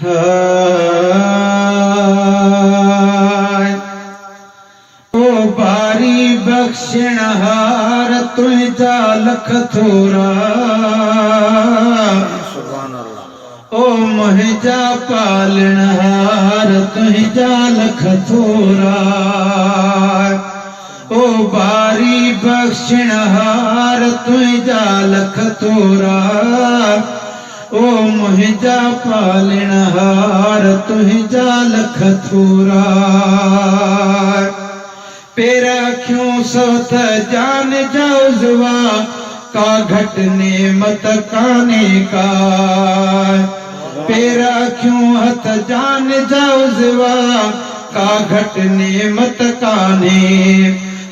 हाय ओ बारी बख्शणहार तुझा लख थोरा ओ मुझा पालनहार तुझा लख थोरा ओ बारी बख्शणहार तुझा लख थोरा ओ मुझा पालनहार तुझा लख थोरा पेरा क्यों सोत जान जाउजवा का घट नेमत काने का पेरा क्यों हथ जान जाउजवा का घट नेमत काने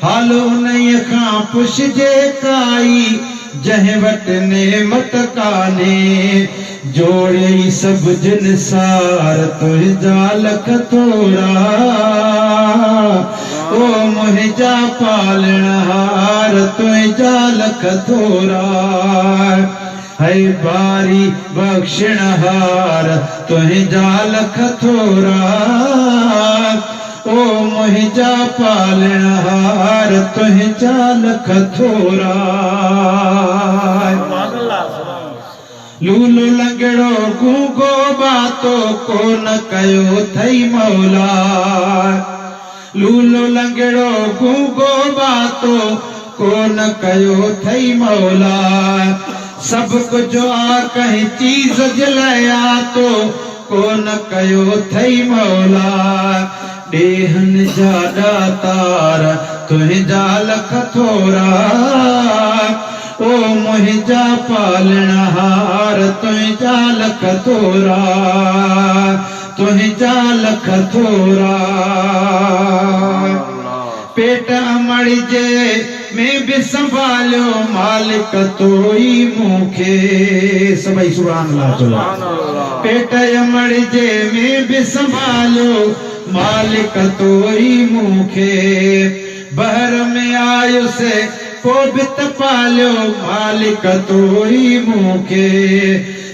हालो नहीं खां पुछ जे काई जह वट नेमत काने जोड़े सब जिनसार तुझा लख थोरा ओ मुझा पालनहार तुझा लख थोरा है बारी बख्शणहार तुझा लख थोरा ओ मुझा पालनहार तुझा लख थोरा लूलो लंगड़ो गूंगो बातो को न कयो थई मौला लूलो लंगड़ो गूंगो बातो को न कयो थई मौला सब कुछ आ कहीं चीज जलाया तो को न कयो थई मौला देहन जा दातार तुझा लख थोरा ओ मुझा पालनहार तुझा लख थोरा तुझा लख थोरा पेट मड़ी जे में भी संभालो मालिक तोई मुखे सभई सुभान अल्लाह चलो पेट मड़ी जे में भी संभालो मालिक तोई मुखे बहर में आयो से को बित पालो मालिक तोई मुखे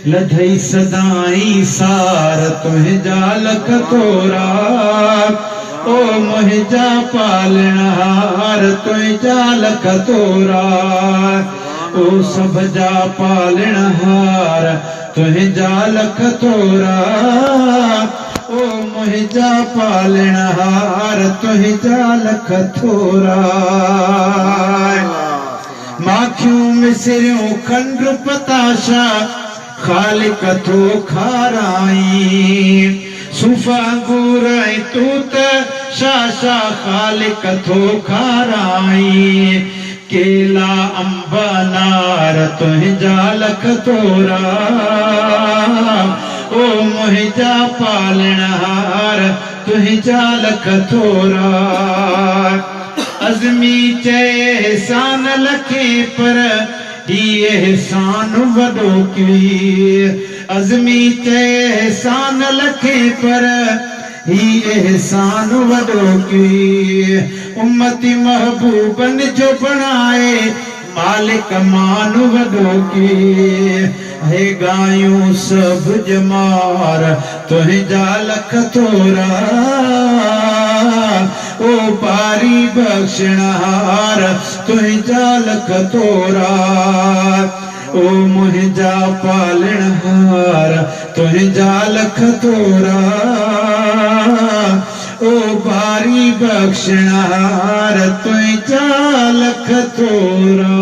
लधई सदाई सार तुझा लख थोरा ओ मुझा पालनहार तुझा लख थोरा ओ सब जा पालनहार तुझा लख थोरा ओ मुझा पालनहार तुझा लख थोरा माखियूं मिसरियूं खंड पताशा खालिक थो खाराई सूफ़ा अंगूराई तूत शाशा खालिक थो खाराई केला अंबनार तुझा लख थोरा ओ मुझा पालनहार तुझा लख थोरा अज़मी चए एहसान लखे पर ही एहसान वॾो की अज़मी चए एहसान लखे पर ही एहसान वॾो की उम्मती महबूबन जो बणाए मालिक मान वॾो की है गायूं सब जमार तुझा लख थोरा ओ बारी बख्शणहार तुझा लख थोरा ओ मुझा पालनहार तुझा लख थोरा ओ बारी बख्शणहार तुझा लख थोरा।